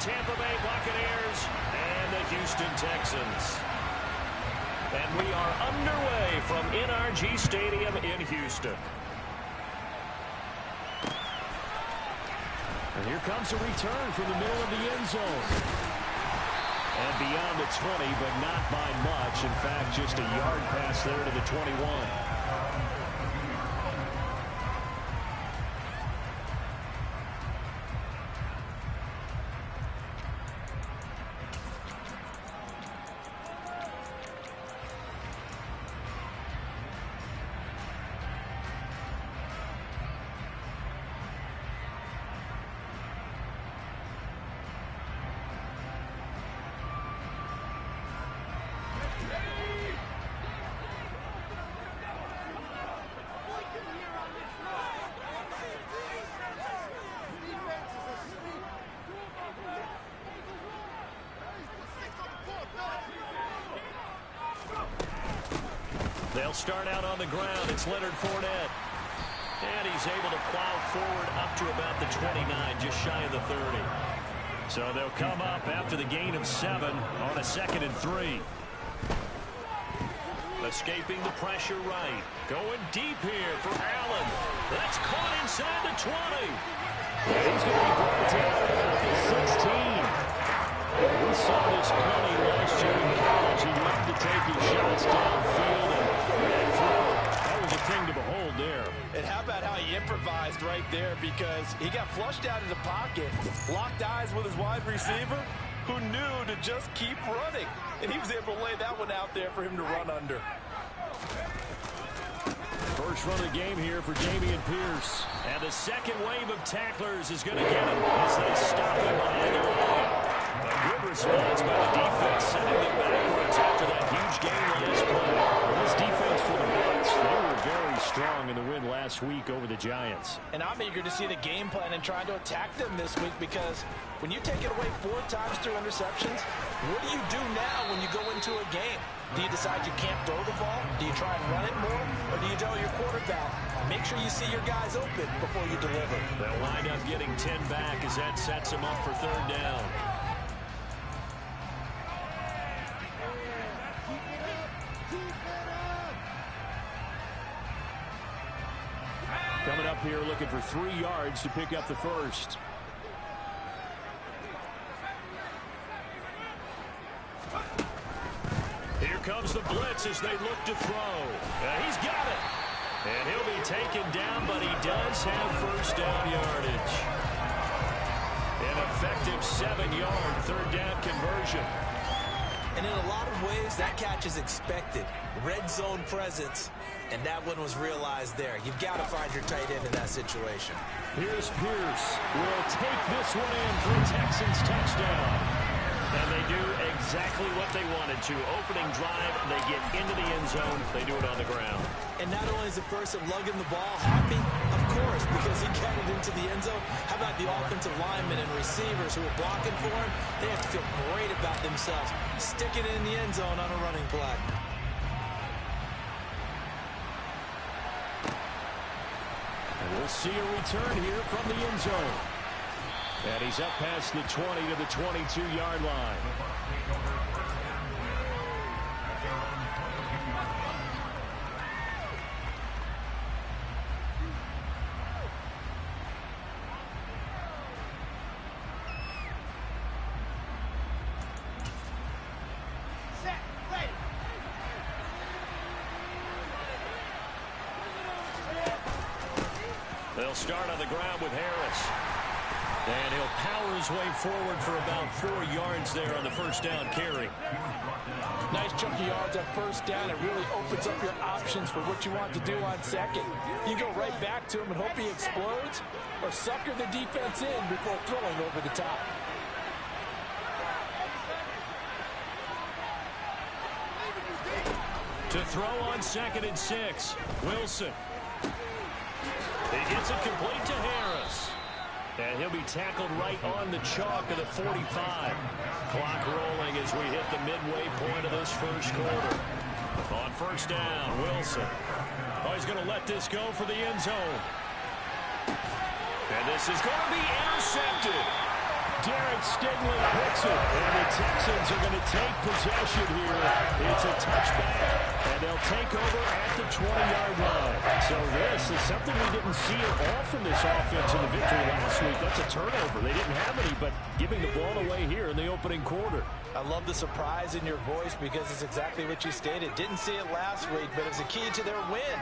Tampa Bay Buccaneers and the Houston Texans. And we are underway from NRG Stadium in Houston. And here comes a return from the middle of the end zone. And beyond the 20, but not by much. In fact, just a yard pass there to the 21. They'll start out on the ground. It's Leonard Fournette. And he's able to plow forward up to about the 29, just shy of the 30. So they'll come up after the gain of 7 on a 2nd and 3. Escaping the pressure right. Going deep here for Allen. That's caught inside the 20. And he's going to be brought down at about the 16. We saw this plenty last year in college. He loved to take his shots downfield and throw. That was a thing to behold there. And how about how he improvised right there, because he got flushed out of the pocket, locked eyes with his wide receiver, who knew to just keep running. And he was able to lay that one out there for him to run under. First run of the game here for Dameon Pierce. And the second wave of tacklers is going to get him as they stop him behind the line. A good response by the defense, sending them backwards after that huge game last play. Well, this defense for the Bucs, they were very strong in the win last week over the Giants. And I'm eager to see the game plan and trying to attack them this week, because when you take it away 4 times through interceptions, what do you do now when you go into a game? Do you decide you can't throw the ball? Do you try and run it more? Or do you tell your quarterback, make sure you see your guys open before you deliver? They'll wind up getting 10 back as that sets them up for 3rd down. Coming up here looking for 3 yards to pick up the first. Here comes the blitz as they look to throw. He's got it. And he'll be taken down, but he does have first down yardage. An effective 7-yard 3rd down conversion. And in a lot of ways, that catch is expected. Red zone presence, and that one was realized there. You've got to find your tight end in that situation. Here's Pierce. Will take this one in for a Texans touchdown. And they do exactly what they wanted to. Opening drive, they get into the end zone. They do it on the ground. And not only is the person lugging the ball happy, of course, because he got it into the end zone. How about the offensive linemen and receivers who are blocking for him? They have to feel great about themselves, sticking it in the end zone on a running play. And we'll see a return here from the end zone. And he's up past the 20 to the 22-yard line. They'll start on the ground with Harris. And he'll power his way forward for about 4 yards there on the first down carry. Nice chunky yards on first down. It really opens up your options for what you want to do on second. You go right back to him and hope he explodes, or sucker the defense in before throwing over the top. To throw on 2nd and 6, Wilson. He gets it complete to Harris. And he'll be tackled right on the chalk of the 45. Clock rolling as we hit the midway point of this first quarter. On first down, Wilson. Oh, he's going to let this go for the end zone. And this is going to be intercepted. Derek Stingley picks it, and the Texans are going to take possession here. It's a touchback, and they'll take over at the 20-yard line. So this is something we didn't see at all from this offense in the victory last week. That's a turnover. They didn't have any, but giving the ball away here in the opening quarter. I love the surprise in your voice because it's exactly what you stated. Didn't see it last week, but it's a key to their win.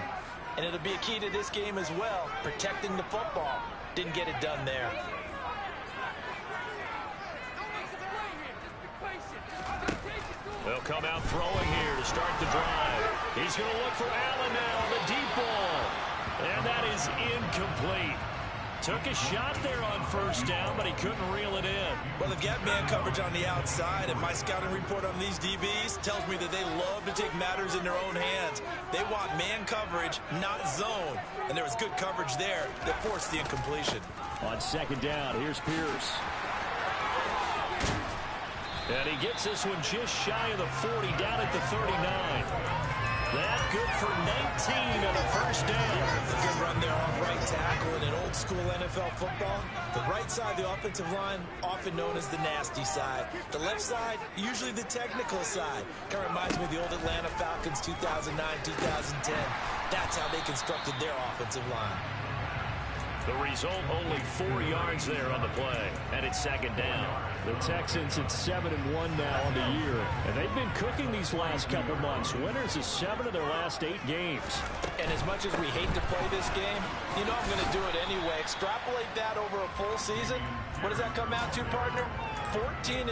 And it'll be a key to this game as well, protecting the football. Didn't get it done there. They'll come out throwing here to start the drive. He's going to look for Allen now, the deep ball. And that is incomplete. Took a shot there on first down, but he couldn't reel it in. Well, they've got man coverage on the outside, and my scouting report on these DBs tells me that they love to take matters in their own hands. They want man coverage, not zone. And there was good coverage there that forced the incompletion. On second down, here's Pierce. And he gets this one just shy of the 40, down at the 39. That good for 19 on a first down. A good run there off right tackle in an old school NFL football. The right side of the offensive line, often known as the nasty side. The left side, usually the technical side. Kind of reminds me of the old Atlanta Falcons 2009, 2010. That's how they constructed their offensive line. The result, only 4 yards there on the play, and it's second down. The Texans at 7-1 now on the year, and they've been cooking these last couple months. Winners of 7 of their last 8 games. And as much as we hate to play this game, you know I'm going to do it anyway. Extrapolate that over a full season. What does that come out to, partner? 14-2.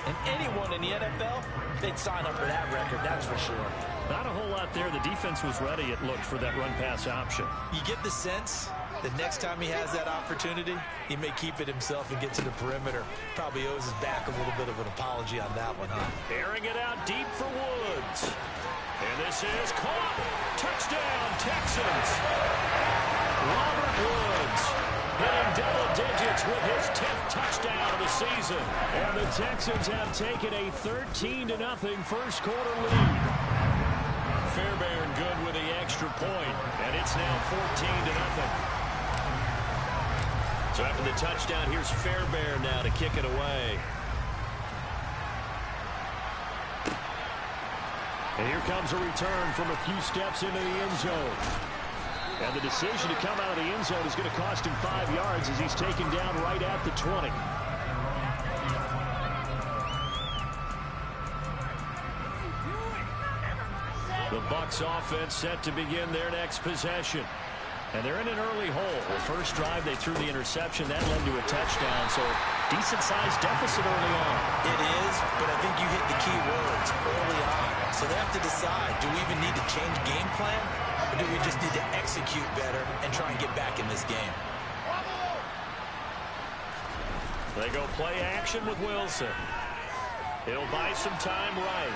And anyone in the NFL, they'd sign up for that record, that's for sure. Not a whole lot there. The defense was ready, it looked, for that run-pass option. You get the sense the next time he has that opportunity, he may keep it himself and get to the perimeter. Probably owes his back a little bit of an apology on that one, huh? Airing it out deep for Woods. And this is caught. Touchdown, Texans. Robert Woods hitting double digits with his 10th touchdown of the season. And the Texans have taken a 13-0 first quarter lead. Fairbairn good with the extra point, and it's now 14-0. So after the touchdown, here's Fairbairn now to kick it away. And here comes a return from a few steps into the end zone. And the decision to come out of the end zone is going to cost him 5 yards as he's taken down right at the 20. The Bucs offense set to begin their next possession. And they're in an early hole. The first drive, they threw the interception. That led to a touchdown, so decent-sized deficit early on. It is, but I think you hit the key words early on. So they have to decide, do we even need to change game plan, or do we just need to execute better and try and get back in this game? They go play action with Wilson. He'll buy some time right.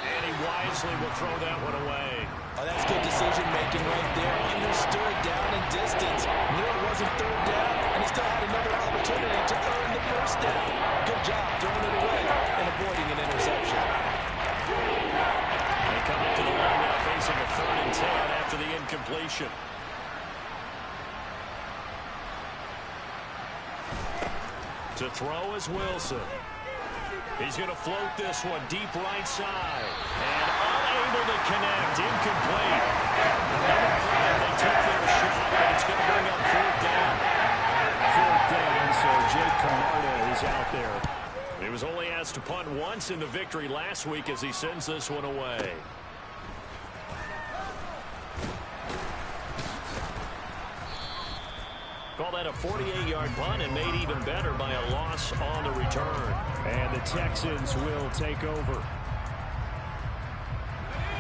And he wisely will throw that one away. Oh, that's good decision-making right there. Understood down and distance. Knew it wasn't third down, and he still had another opportunity to earn the first down. Good job throwing it away and avoiding an interception. They come up to the line now facing a 3rd and 10 after the incompletion. To throw is Wilson. He's going to float this one deep right side. And unable to connect. Incomplete. Another play. They took their shot, but it's going to bring up 4th down. 4th down, so Jake Camarda is out there. He was only asked to punt once in the victory last week as he sends this one away. Call that a 48-yard punt and made even better by a loss on the return. And the Texans will take over.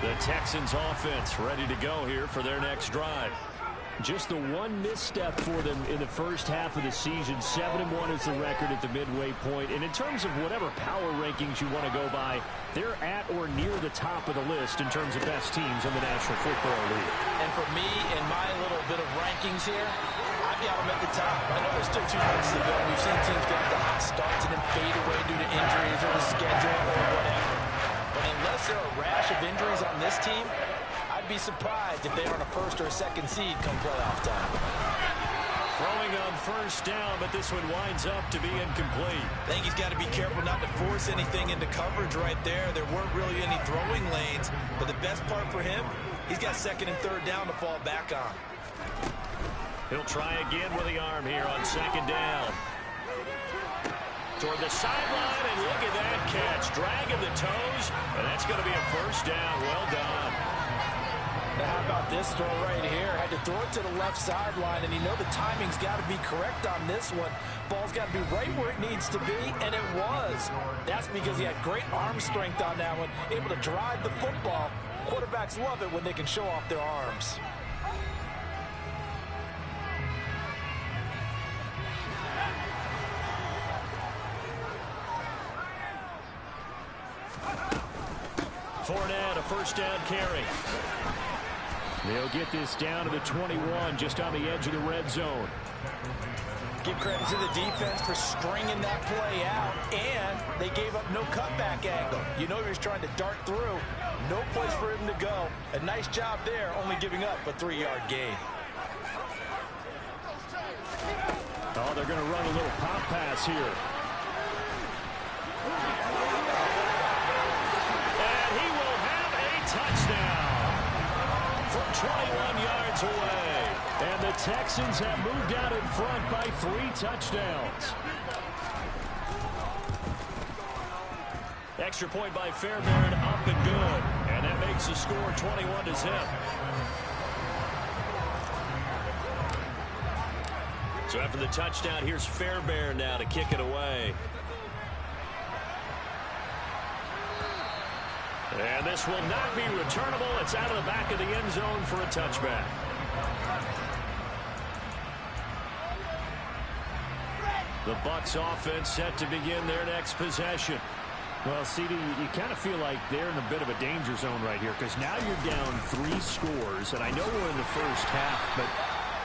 The Texans offense ready to go here for their next drive. Just the one misstep for them in the first half of the season. 7-1 is the record at the midway point. And in terms of whatever power rankings you want to go by, they're at or near the top of the list in terms of best teams in the National Football League. And for me, in my little bit of rankings here, I've got them at the top. I know there's still 2 months to go. We've seen teams get off to hot starts and then fade away due to injuries or the schedule or whatever. But unless there are a rash of injuries on this team, I'd be surprised if they aren't a 1st or a 2nd seed come playoff time. Throwing throwing on first down, but this one winds up to be incomplete. I think he's got to be careful not to force anything into coverage right there. There weren't really any throwing lanes, but the best part for him, he's got second and third down to fall back on. He'll try again with the arm here on second down. Toward the sideline, and look at that catch. Dragging the toes, and that's going to be a first down. Well done. Now how about this throw right here? Had to throw it to the left sideline, and you know the timing's got to be correct on this one. Ball's got to be right where it needs to be, and it was. That's because he had great arm strength on that one, able to drive the football. Quarterbacks love it when they can show off their arms. Fournette, a first down carry. They'll get this down to the 21, just on the edge of the red zone. Give credit to the defense for stringing that play out, and they gave up no cutback angle. You know he was trying to dart through. No place for him to go. A nice job there, only giving up a 3-yard gain. Oh, they're going to run a little pop pass here. And he will have a touchdown from 21 yards away. And the Texans have moved out in front by 3 touchdowns. Extra point by Fairbairn, up and good. And that makes the score 21-0. So after the touchdown, here's Fairbairn now to kick it away. And this will not be returnable. It's out of the back of the end zone for a touchback. The Bucs offense set to begin their next possession. Well, CD, you kind of feel like they're in a bit of a danger zone right here because now you're down 3 scores, and I know we're in the first half, but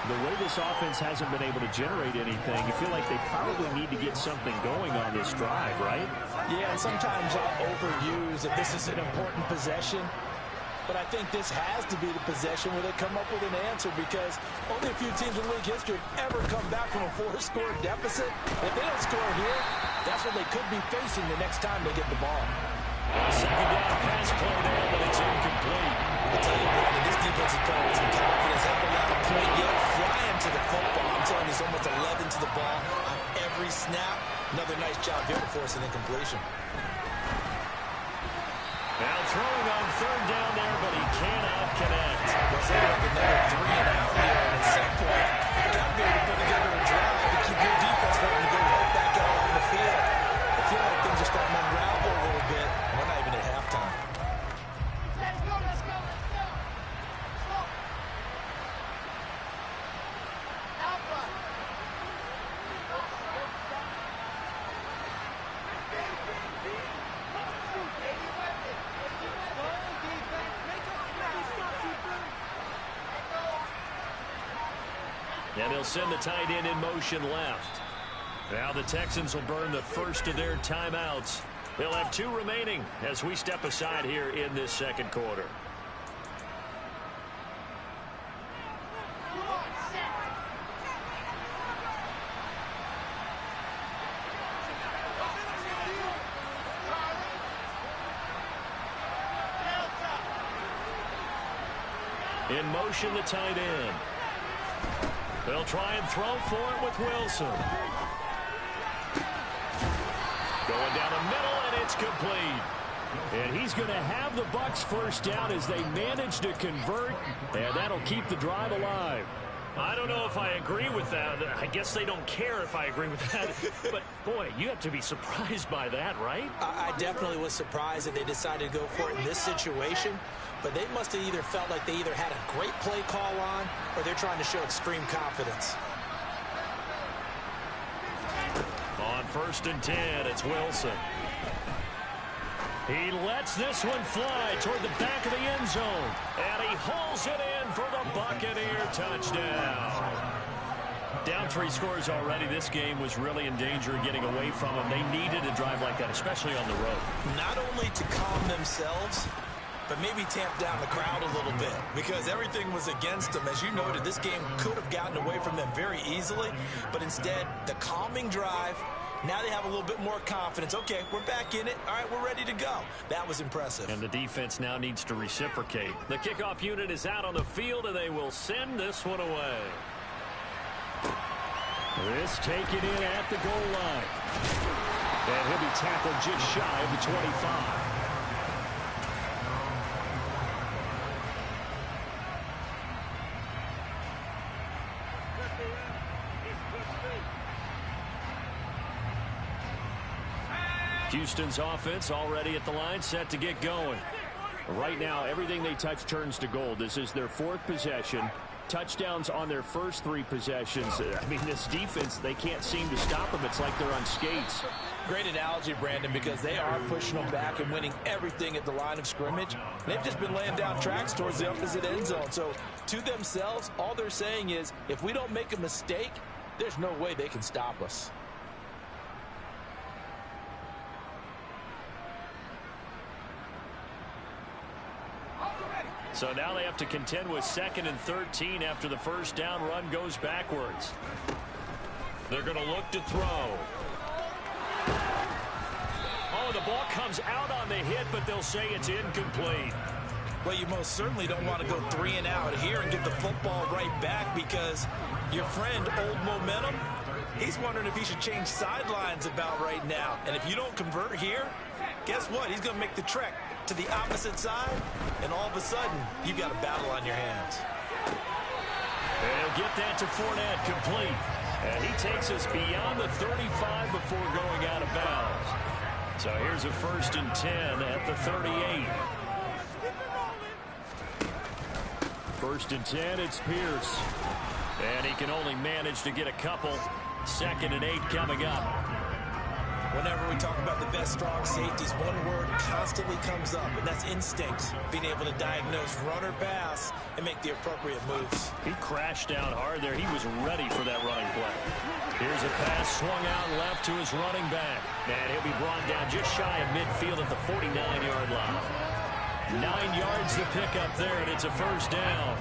the way this offense hasn't been able to generate anything, you feel like they probably need to get something going on this drive, right? Yeah, and sometimes I'll overuse if this is an important possession. But I think this has to be the possession where they come up with an answer because only a few teams in league history have ever come back from a 4-score deficit. If they don't score here, that's what they could be facing the next time they get the ball. Second down pass play there, but it's incomplete. I'll tell you, Brandon, this defense is playing with some confidence. Haven't allowed a point yet. Flying to the football. I'm telling you, it's almost 11 to the ball on every snap. Another nice job here to force an incompletion. Now throwing on third down there, but he cannot connect. Let's look like another 3 and out here, and at some point, you got to be able to put together a drive to keep your defense from to go right back out on the field. I feel like things are starting to unravel a little bit, and we're not even at halftime. Let's go, let's go, let's go. Alpha. And they'll send the tight end in motion left. Now the Texans will burn the first of their timeouts. They'll have 2 remaining as we step aside here in this second quarter. In motion, the tight end. They'll try and throw for it with Wilson. Going down the middle, and it's complete. And he's going to have the Bucs first down as they manage to convert, and that'll keep the drive alive. I don't know if I agree with that. I guess they don't care if I agree with that. But, boy, you have to be surprised by that, right? I definitely was surprised that they decided to go for it in this situation. But they must have either felt like they either had a great play call on or they're trying to show extreme confidence. On 1st and 10, it's Wilson. He lets this one fly toward the back of the end zone. And he hauls it in for the Buccaneer touchdown. Down 3 scores already. This game was really in danger of getting away from them. They needed a drive like that, especially on the road. Not only to calm themselves, but maybe tamp down the crowd a little bit because everything was against them. As you noted, this game could have gotten away from them very easily, but instead, the calming drive, now they have a little bit more confidence. Okay, we're back in it. All right, we're ready to go. That was impressive. And the defense now needs to reciprocate. The kickoff unit is out on the field, and they will send this one away. This taken in at the goal line. And he'll be tackled just shy of the 25. Houston's offense already at the line, set to get going. Right now, everything they touch turns to gold. This is their 4th possession. Touchdowns on their first 3 possessions. I mean, this defense, they can't seem to stop them. It's like they're on skates. Great analogy, Brandon, because they are pushing them back and winning everything at the line of scrimmage. They've just been laying down tracks towards the opposite end zone. So to themselves, all they're saying is, if we don't make a mistake, there's no way they can stop us. So now they have to contend with 2nd and 13 after the first down run goes backwards. They're going to look to throw. Oh, the ball comes out on the hit, but they'll say it's incomplete. Well, you most certainly don't want to go 3 and out here and get the football right back because your friend, Old Momentum, he's wondering if he should change sidelines about right now. And if you don't convert here, guess what? He's going to make the trek to the opposite side, and all of a sudden, you've got a battle on your hands. And he'll get that to Fournette, complete. And he takes us beyond the 35 before going out of bounds. So here's a 1st and 10 at the 38. 1st and 10, it's Pierce. And he can only manage to get a couple. 2nd and 8 coming up. Whenever we talk about the best strong safeties, one word constantly comes up, and that's instincts. Being able to diagnose run or pass and make the appropriate moves. He crashed down hard there. He was ready for that running play. Here's a pass swung out left to his running back. And he'll be brought down just shy of midfield at the 49-yard line. 9 yards to pick up there, and it's a 1st down.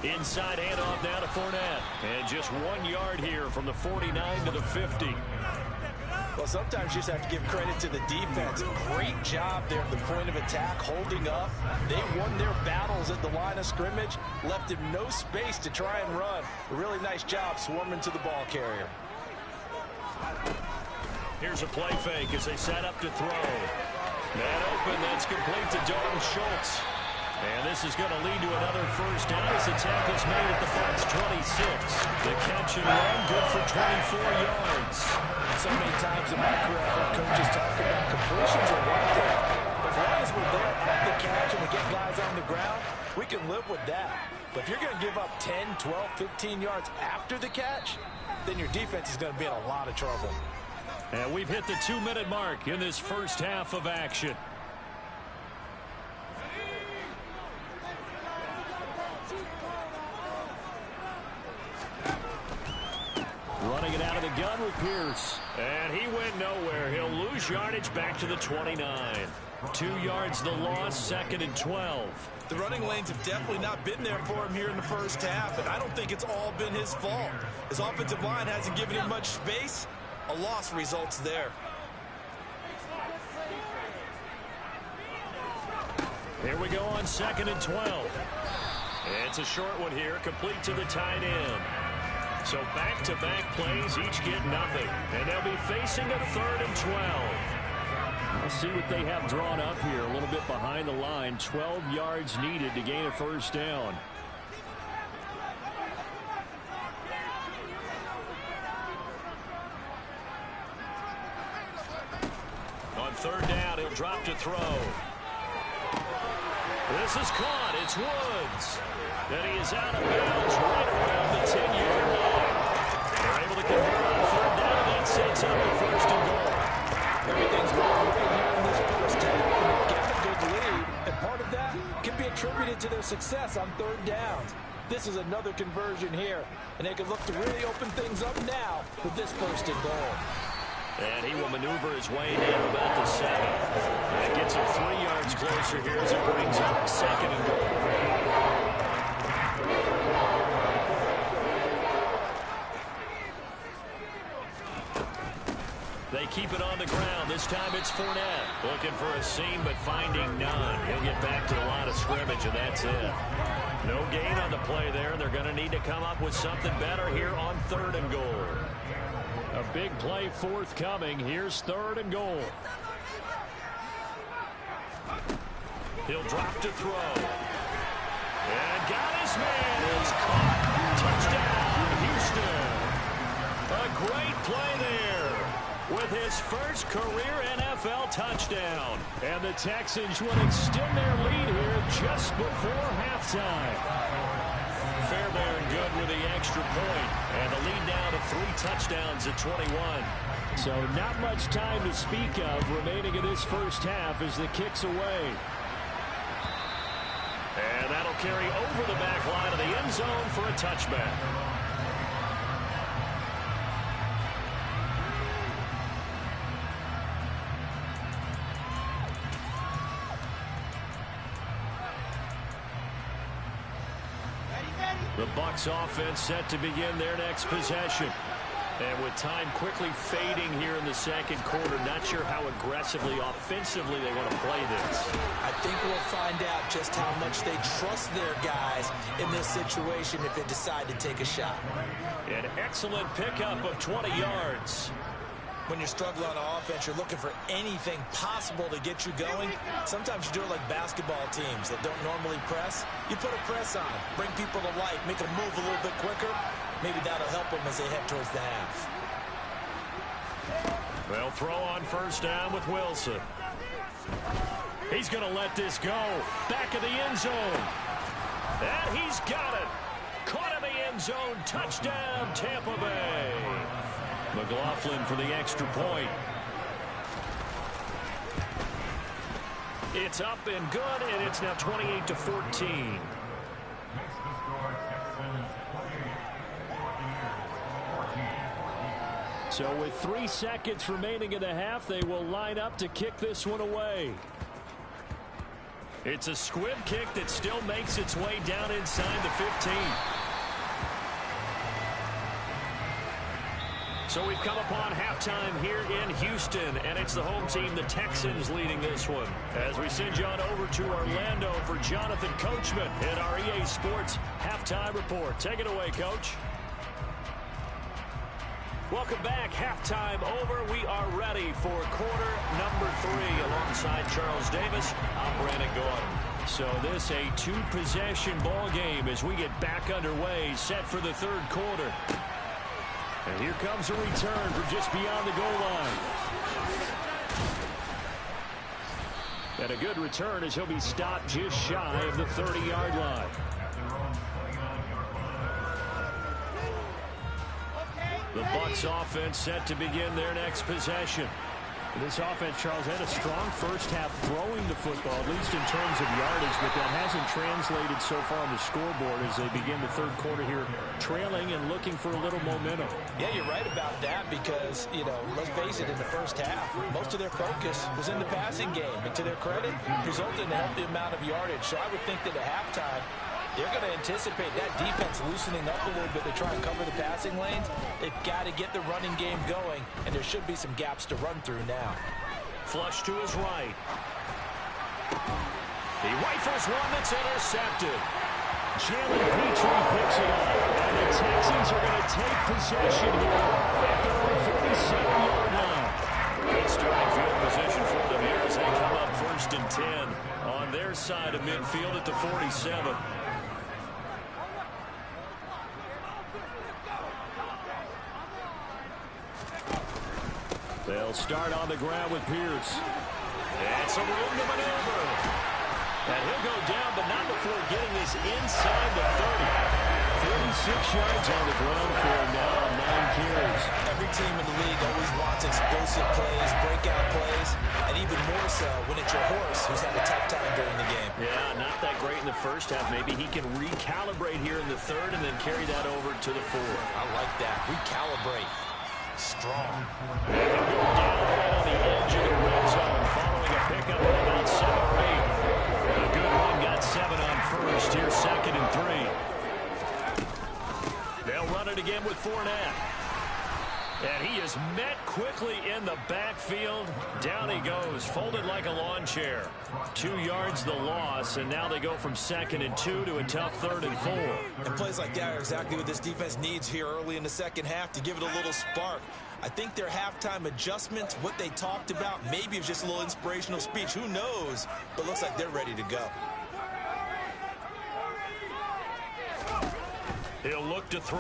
Inside handoff now to Fournette. And just 1 yard here from the 49 to the 50. Well, sometimes you just have to give credit to the defense. Great job there at the point of attack, holding up. They won their battles at the line of scrimmage, left him no space to try and run. A really nice job swarming to the ball carrier. Here's a play fake as they set up to throw. That open, that's complete to Dalton Schultz. And this is going to lead to another 1st down as the tackle's made at the Bucs 26. The catch and run, good for 24 yards. So many times in my career, I've heard coaches talk about completions are right there. As long as we're there at the catch and we get guys on the ground, we can live with that. But if you're going to give up 10, 12, 15 yards after the catch, then your defense is going to be in a lot of trouble. And we've hit the 2-minute mark in this first half of action. Running it out of the gun with Pierce. And he went nowhere. He'll lose yardage back to the 29. 2 yards the loss, 2nd and 12. The running lanes have definitely not been there for him here in the first half, and I don't think it's all been his fault. His offensive line hasn't given him much space. A loss results there. Here we go on 2nd and 12. It's a short one here, complete to the tight end. So back-to-back plays, each get nothing. And they'll be facing a 3rd and 12. Let's see what they have drawn up here. A little bit behind the line. 12 yards needed to gain a 1st down. On 3rd down, he'll drop to throw. This is caught. It's Woods. And he is out of bounds right around the 10-yard line. They're able to convert on 3rd down, and that sets up the 1st and goal. Everything's going right here in this first half. They've got a good lead, and part of that can be attributed to their success on 3rd downs. This is another conversion here, and they can look to really open things up now with this 1st and goal. And he will maneuver his way down about the 7. That gets him 3 yards closer here as it brings up 2nd and goal. They keep it on the ground. This time it's Fournette. Looking for a seam, but finding none. He'll get back to the line of scrimmage, and that's it. No gain on the play there. They're going to need to come up with something better here on 3rd and goal. A big play forthcoming. Here's 3rd and goal. He'll drop to throw. And got his man. Is caught. Touchdown, Houston. A great play there with his first career NFL touchdown. And the Texans will extend their lead here just before halftime. Fairbairn good with the extra point. And the lead now to 3 touchdowns at 21. So not much time to speak of remaining in this first half as the kick's away. And that'll carry over the back line of the end zone for a touchback. The Bucs offense set to begin their next possession. And with time quickly fading here in the 2nd quarter, not sure how aggressively, offensively they want to play this. I think we'll find out just how much they trust their guys in this situation if they decide to take a shot. An excellent pickup of 20 yards. When you're struggling on offense, you're looking for anything possible to get you going. Sometimes you do it like basketball teams that don't normally press. You put a press on, bring people to life, make them move a little bit quicker. Maybe that'll help them as they head towards the half. They'll throw on 1st down with Wilson. He's going to let this go. Back of the end zone. And he's got it. Caught in the end zone. Touchdown, Tampa Bay. McLaughlin for the extra point. It's up and good, and it's now 28-14. So with 3 seconds remaining in the half, they will line up to kick this one away. It's a squib kick that still makes its way down inside the 15. So we've come upon halftime here in Houston, and it's the home team, the Texans, leading this one. As we send you on over to Orlando for Jonathan Coachman in our EA Sports Halftime Report. Take it away, Coach. Welcome back. Halftime over. We are ready for quarter number 3 alongside Charles Davis. I'm Brandon Gordon. So this a 2-possession ball game as we get back underway, set for the 3rd quarter. And here comes a return from just beyond the goal line. And a good return as he'll be stopped just shy of the 30-yard line. The Bucs offense set to begin their next possession. This offense, Charles, had a strong first half throwing the football, at least in terms of yardage, but that hasn't translated so far on the scoreboard as they begin the 3rd quarter here, trailing and looking for a little momentum. Yeah, you're right about that because, you know, let's face it, in the first half, most of their focus was in the passing game. And to their credit, resulted in a healthy amount of yardage. So I would think that at halftime, they're going to anticipate that defense loosening up a little bit to try and cover the passing lanes. They've got to get the running game going, and there should be some gaps to run through now. Flush to his right. He rifles one that's intercepted. Jalen Petrie picks it up, and the Texans are going to take possession here at their own 47-yard line. Good starting field position for them here as they come up 1st and 10 on their side of midfield at the 47. They'll start on the ground with Pierce. That's a room to maneuver. And he'll go down, but not before getting this inside the 30. 36 yards on the ground for him now on 9 carries. Every team in the league always wants explosive plays, breakout plays, and even more so when it's your horse who's had a tough time during the game. Yeah, not that great in the first half. Maybe he can recalibrate here in the 3rd and then carry that over to the 4th. I like that. Recalibrate. strong. They can go down right on the edge of the red zone following a pickup of about 7 or 8. A good run got 7 on first. Here's 2nd and 3. They'll run it again with Fournette. And he is met quickly in the backfield. Down he goes, folded like a lawn chair. 2 yards the loss, and now they go from 2nd and 2 to a tough 3rd and 4. And plays like that are exactly what this defense needs here early in the second half to give it a little spark. I think their halftime adjustments, what they talked about, maybe it's just a little inspirational speech. Who knows? But looks like they're ready to go. He'll look to throw.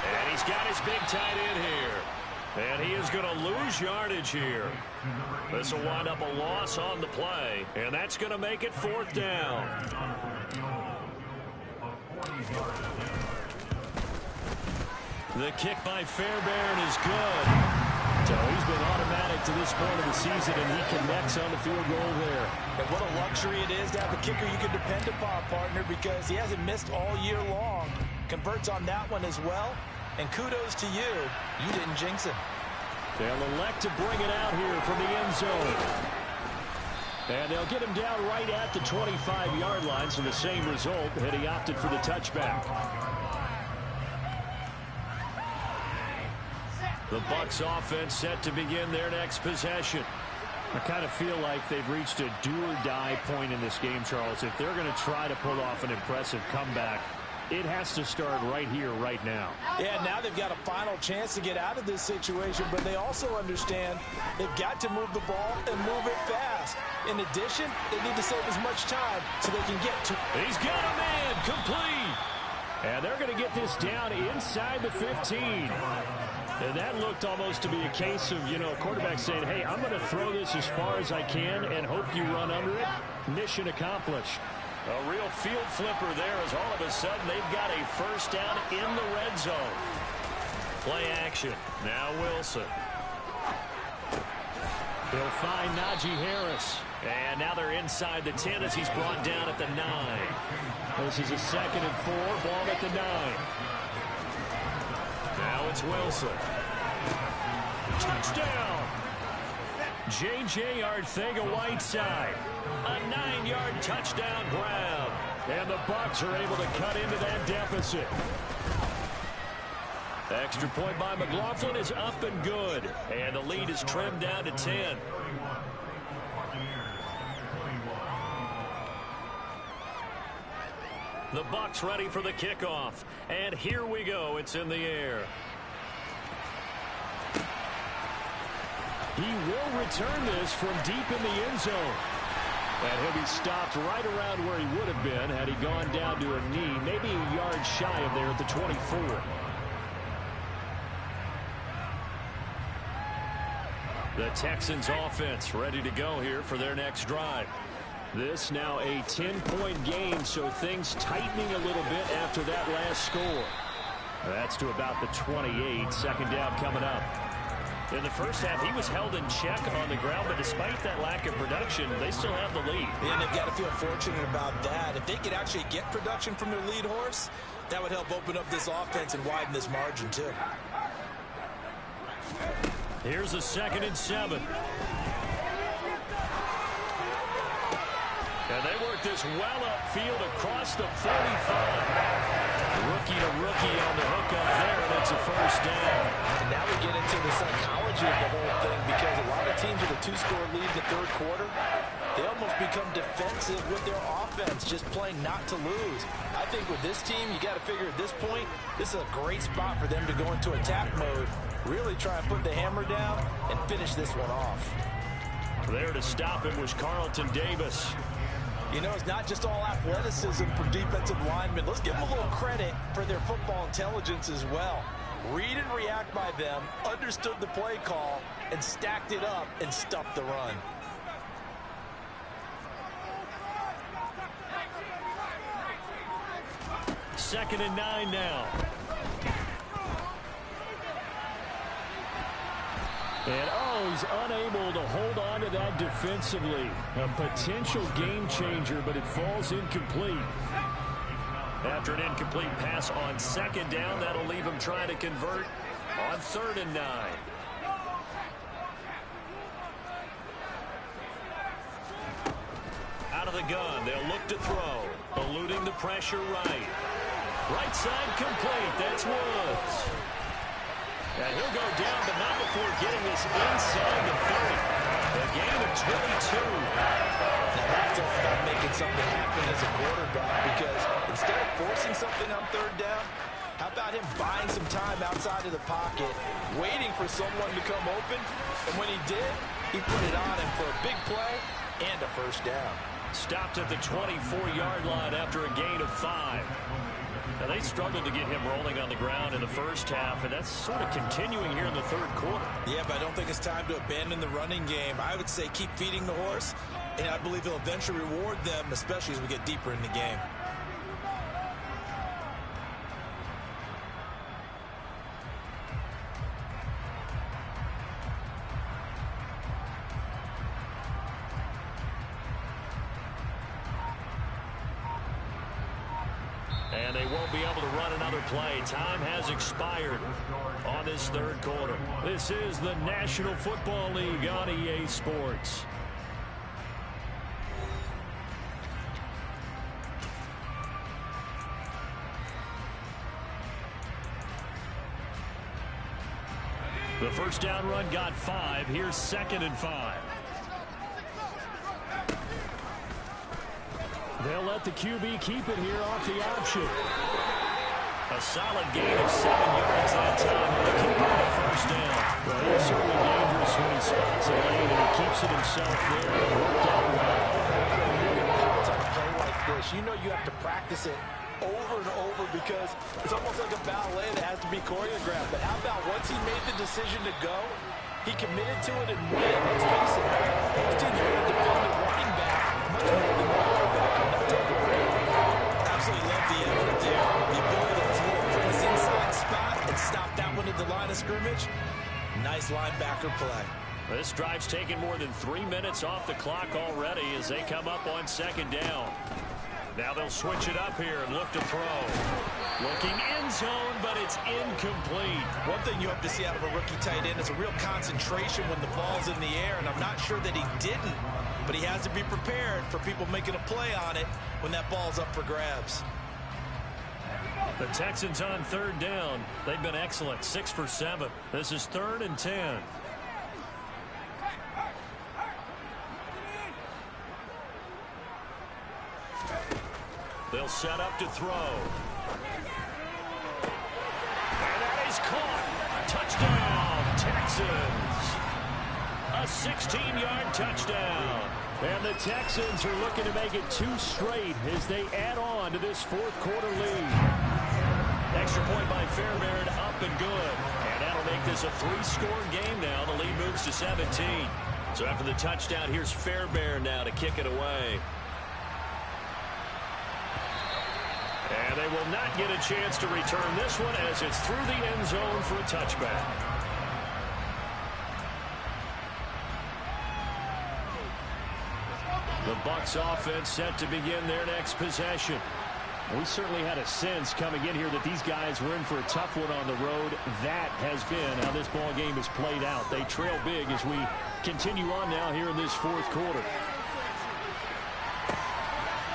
And he's got his big tight end here. And he is going to lose yardage here. This will wind up a loss on the play. And that's going to make it 4th down. The kick by Fairbairn is good. So he's been automatic to this point of the season, and he connects on the field goal there. And what a luxury it is to have a kicker you can depend upon, partner, because he hasn't missed all year long. Converts on that one as well. And kudos to you. You didn't jinx him. They'll elect to bring it out here from the end zone. And they'll get him down right at the 25-yard line, so the same result, and he opted for the touchback. The Bucs offense set to begin their next possession. I kind of feel like they've reached a do-or-die point in this game, Charles. If they're going to try to pull off an impressive comeback, it has to start right here, right now. Yeah, now they've got a final chance to get out of this situation, but they also understand they've got to move the ball and move it fast. In addition, they need to save as much time so they can get to... He's got a man, complete. And they're going to get this down inside the 15. And that looked almost to be a case of, a quarterback saying, hey, I'm going to throw this as far as I can and hope you run under it. Mission accomplished. A real field flipper there as all of a sudden they've got a first down in the red zone. Play action. Now Wilson. He'll find Najee Harris. And now they're inside the 10 as he's brought down at the 9. This is a 2nd and 4, ball at the 9. Now it's Wilson. Touchdown. J.J. Arcega-Whiteside. A 9-yard touchdown grab. And the Bucs are able to cut into that deficit. Extra point by McLaughlin is up and good. And the lead is trimmed down to 10. The Bucs ready for the kickoff. And here we go. It's in the air. He will return this from deep in the end zone. And he'll be stopped right around where he would have been had he gone down to a knee, maybe a yard shy of there at the 24. The Texans offense ready to go here for their next drive. This now a 10-point game, so things tightening a little bit after that last score. That's to about the 28. Second down coming up. In the first half, he was held in check on the ground, but despite that lack of production, they still have the lead. And they've got to feel fortunate about that. If they could actually get production from their lead horse, that would help open up this offense and widen this margin, too. Here's a 2nd and 7. And they work this well upfield across the 45. Rookie to rookie on the hook up there, and it's a first down. And now we get into the psychology of the whole thing, because a lot of teams with a 2-score lead in the third quarter, they almost become defensive with their offense, just playing not to lose. I think with this team, you got to figure at this point, this is a great spot for them to go into attack mode, really try and put the hammer down and finish this one off. There to stop him was Carlton Davis. You know, it's not just all athleticism for defensive linemen. Let's give them a little credit for their football intelligence as well. Read and react by them, understood the play call, and stacked it up and stuffed the run. Second and 9 now. And he's unable to hold on to that defensively. A potential game changer, but it falls incomplete. After an incomplete pass on second down, that'll leave him trying to convert on 3rd and 9. Out of the gun, they'll look to throw. Eluding the pressure right. Right side complete. That's Woods. And he'll go down, but not before getting this inside the 30. A gain of 22. Now that's all about making something happen as a quarterback, because instead of forcing something on 3rd down, how about him buying some time outside of the pocket, waiting for someone to come open, and when he did, he put it on him for a big play and a 1st down. Stopped at the 24-yard line after a gain of 5. Now, they struggled to get him rolling on the ground in the first half, and that's sort of continuing here in the 3rd quarter. Yeah, but I don't think it's time to abandon the running game. I would say keep feeding the horse, and I believe he'll eventually reward them, especially as we get deeper in the game. And they won't be able to run another play. Time has expired on this 3rd quarter. This is the National Football League on EA Sports. The first down run got 5. Here's 2nd and 5. They'll let the QB keep it here off the option. A solid gain of 7 yards that time. The keeper on the first down. Well, he's certainly dangerous when he spots a lane and he keeps it himself there. It worked out well. On a play like this, you know you have to practice it over and over, because it's almost like a ballet that has to be choreographed. But how about once he made the decision to go, he committed to it and went. Let's face it, those teams are going to defend the running back much more than the quarterback. Absolutely love the effort there. The ability to float from his inside spot and stop that one at the line of scrimmage. Nice linebacker play. This drive's taken more than 3 minutes off the clock already as they come up on 2nd down. Now they'll switch it up here and look to throw. Looking end zone, but it's incomplete. One thing you hope to see out of a rookie tight end is a real concentration when the ball's in the air, and I'm not sure that he didn't, but he has to be prepared for people making a play on it when that ball's up for grabs. The Texans on 3rd down. They've been excellent, 6 for 7. This is 3rd and 10. They'll set up to throw. And that is caught. Touchdown, Texans. A 16-yard touchdown. And the Texans are looking to make it 2 straight as they add on to this 4th quarter lead. Extra point by Fairbairn, up and good. And that'll make this a 3-score game now. The lead moves to 17. So after the touchdown, here's Fairbairn now to kick it away. And they will not get a chance to return this one as it's through the end zone for a touchback. The Bucs offense set to begin their next possession. We certainly had a sense coming in here that these guys were in for a tough one on the road. That has been how this ball game is played out. They trail big as we continue on now here in this 4th quarter.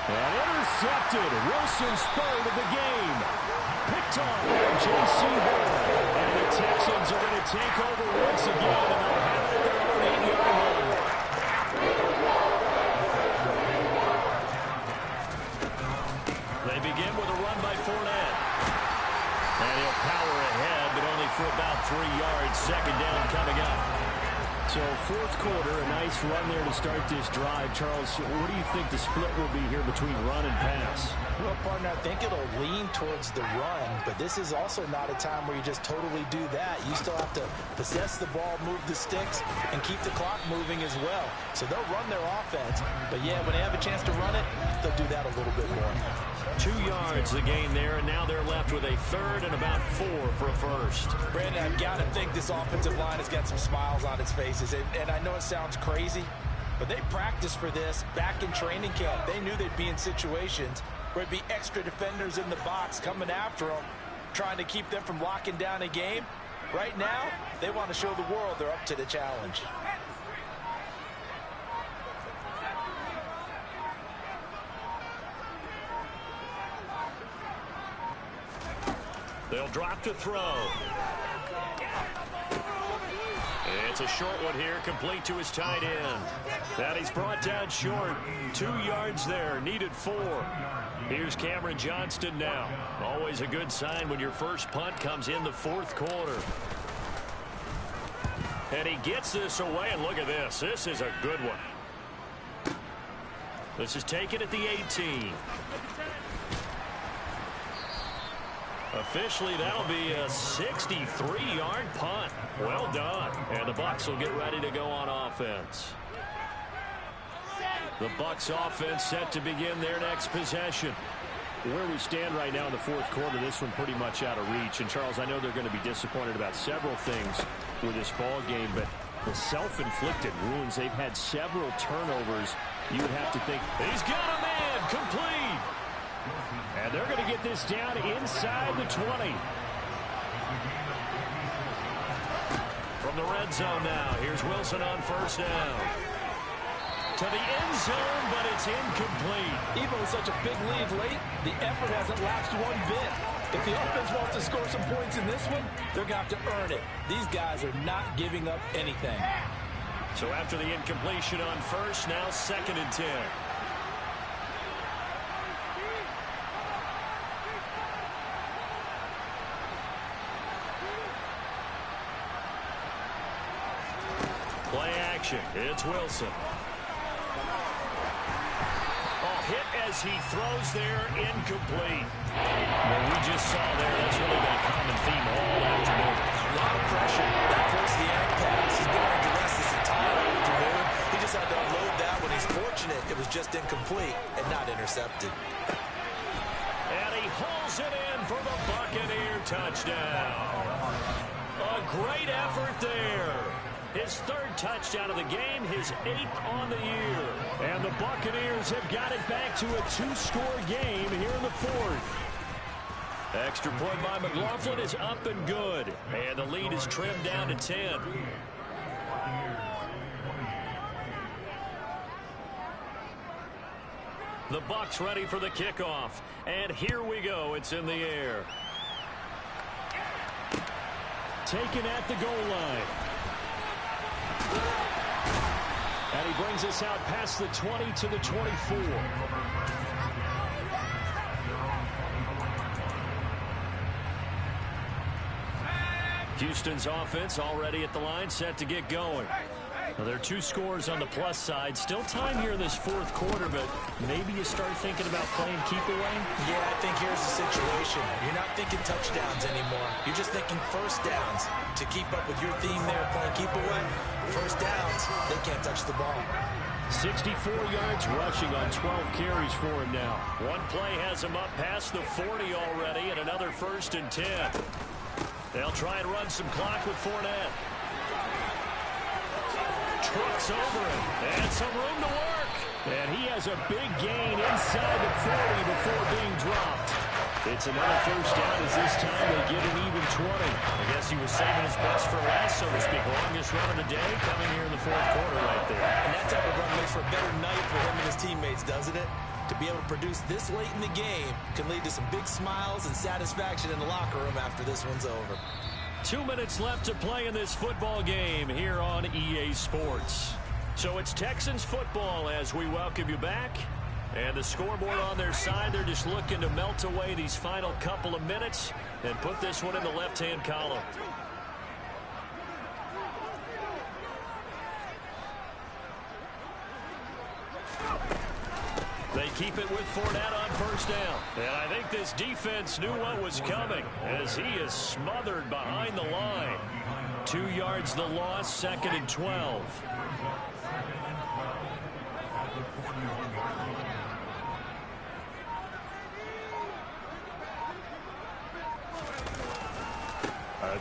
And intercepted. Wilson's 3rd of the game. Picked off by J.C. Horn. And the Texans are going to take over once again, and they'll have it at their own 8-yard line. They begin with a run by Fournette. And he'll power ahead, but only for about 3 yards. 2nd down coming up. So 4th quarter, a nice run there to start this drive. Charles, what do you think the split will be here between run and pass? Well, partner, I think it'll lean towards the run, but this is also not a time where you just totally do that. You still have to possess the ball, move the sticks, and keep the clock moving as well. So they'll run their offense, but yeah, when they have a chance to run it, they'll do that a little bit more. 2 yards the gain there, and now they're left with a 3rd and about 4 for a first. Brandon, I've got to think this offensive line has got some smiles on its faces, and I know it sounds crazy, but they practiced for this back in training camp. They knew they'd be in situations where there'd be extra defenders in the box coming after them, trying to keep them from locking down a game. Right now, they want to show the world they're up to the challenge. They'll drop to throw. It's a short one here, complete to his tight end. That he's brought down short. 2 yards there, needed 4. Here's Cameron Johnston now. Always a good sign when your first punt comes in the 4th quarter. And he gets this away, and look at this. This is a good one. This is taken at the 18. Officially, that'll be a 63-yard punt. Well done. And the Bucs will get ready to go on offense. The Bucs offense set to begin their next possession. Where we stand right now in the 4th quarter, this one pretty much out of reach. And, Charles, I know they're going to be disappointed about several things with this ball game, but the self-inflicted wounds, they've had several turnovers. You would have to think, he's got a man, complete. And they're going to get this down inside the 20. From the red zone now, here's Wilson on first down. To the end zone, but it's incomplete. Even with such a big lead late, the effort hasn't lapsed one bit. If the offense wants to score some points in this one, they're going to have to earn it. These guys are not giving up anything. So after the incompletion on first, now 2nd and 10. Play action. It's Wilson. Hit as he throws there, incomplete. Well, we just saw there, that's really been a common theme all afternoon. A lot of pressure. That forced the errant pass. He's been under duress this entire afternoon. He just had to unload that when he's fortunate it was just incomplete and not intercepted. And he hauls it in for the Buccaneer touchdown. A great effort there. His 3rd touchdown of the game, his 8th on the year. And the Buccaneers have got it back to a 2-score game here in the 4th. Extra point by McLaughlin is up and good. And the lead is trimmed down to 10. The Bucs ready for the kickoff. And here we go. It's in the air. Taken at the goal line. And he brings us out past the 20 to the 24. Houston's offense already at the line, set to get going. Now, there are 2 scores on the plus side. Still time here in this 4th quarter, but maybe you start thinking about playing keep away? Yeah, I think here's the situation. You're not thinking touchdowns anymore. You're just thinking first downs. To keep up with your theme there, playing keep away, first downs, they can't touch the ball. 64 yards rushing on 12 carries for him now. One play has him up past the 40 already, and another 1st and 10. They'll try and run some clock with Fournette. Trucks over him, and some room to work. And he has a big gain inside the 40 before being dropped. It's another first down as this time they get an even 20. I guess he was saving his best for last, so to speak. Longest run of the day coming here in the 4th quarter right there. And that type of run makes for a better night for him and his teammates, doesn't it? To be able to produce this late in the game can lead to some big smiles and satisfaction in the locker room after this one's over. 2 minutes left to play in this football game here on EA Sports. So it's Texans football as we welcome you back. And the scoreboard on their side, they're just looking to melt away these final couple of minutes and put this one in the left-hand column. They keep it with Fournette on first down. And I think this defense knew what was coming as he is smothered behind the line. 2 yards the loss, 2nd and 12.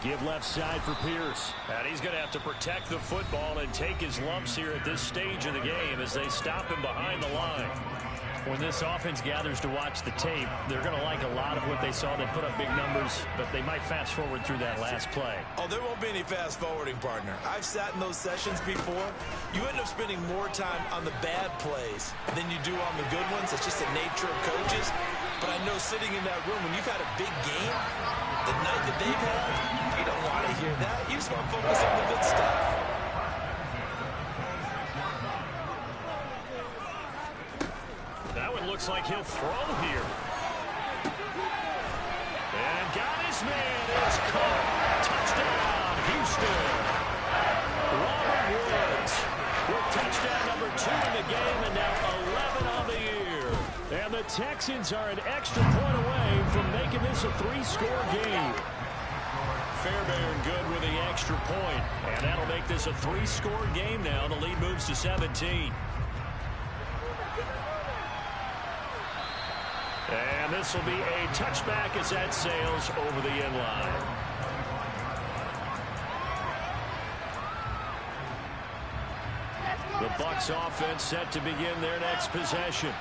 Give left side for Pierce. And he's going to have to protect the football and take his lumps here at this stage of the game as they stop him behind the line. When this offense gathers to watch the tape, they're going to like a lot of what they saw. They put up big numbers, but they might fast forward through that last play. Oh, there won't be any fast forwarding, partner. I've sat in those sessions before. You end up spending more time on the bad plays than you do on the good ones. It's just the nature of coaches. But I know sitting in that room, when you've had a big game, the night that they've had, you don't want to hear that. You just want to focus on the good stuff. Now it looks like he'll throw here. And got his man. It's caught. Touchdown, Houston. Robert Woods with touchdown number 2 in the game, and now 11 on the year. And the Texans are an extra point away from making this a 3-score game. Fairbairn good with the extra point, and that'll make this a 3-score game now. The lead moves to 17. And this will be a touchback as that sails over the end line. The Bucs offense set to begin their next possession.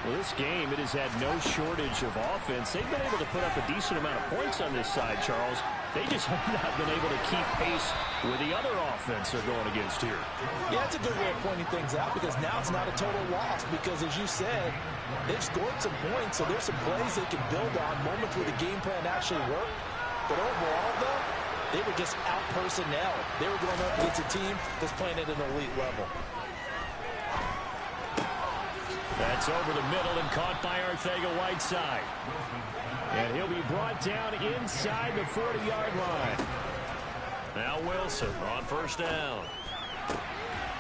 Well, this game, it has had no shortage of offense. They've been able to put up a decent amount of points on this side, Charles. They just have not been able to keep pace with the other offense they're going against here. Yeah, it's a good way of pointing things out because now it's not a total loss because, as you said, they've scored some points, so there's some plays they can build on, moments where the game plan actually worked. But overall, though, they were just out-personnel. They were going up against a team that's playing at an elite level. That's over the middle and caught by Arcega-Whiteside. And he'll be brought down inside the 40-yard line. Now Wilson on first down.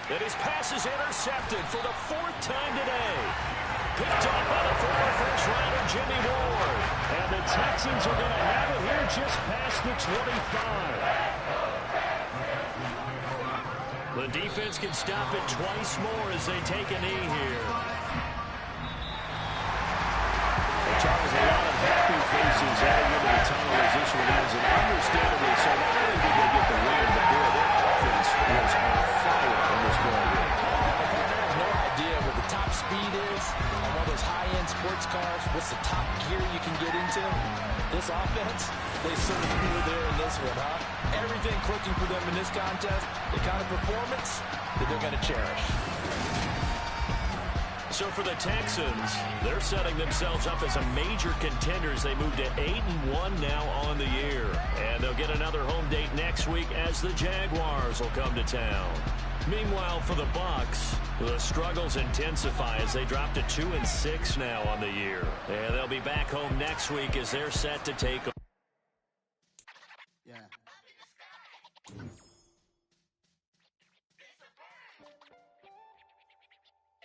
And his pass is intercepted for the 4th time today. Picked up by the former first-rounder Jimmy Ward. And the Texans are going to have it here just past the 25. The defense can stop it twice more as they take a knee here. Charles, a lot of happy faces heading into the tunnel as this one ends, and understandably so. Not only did they get the win, but boy, their offense was on fire in this ball game. I have no idea what the top speed is on one of those high-end sports cars. What's the top gear you can get into? This offense, they certainly were there in this one, huh? Everything clicking for them in this contest, the kind of performance that they're going to cherish. So for the Texans, they're setting themselves up as a major contender as they move to 8-1 now on the year. And they'll get another home date next week as the Jaguars will come to town. Meanwhile, for the Bucs, the struggles intensify as they drop to 2-6 now on the year. And they'll be back home next week as they're set to take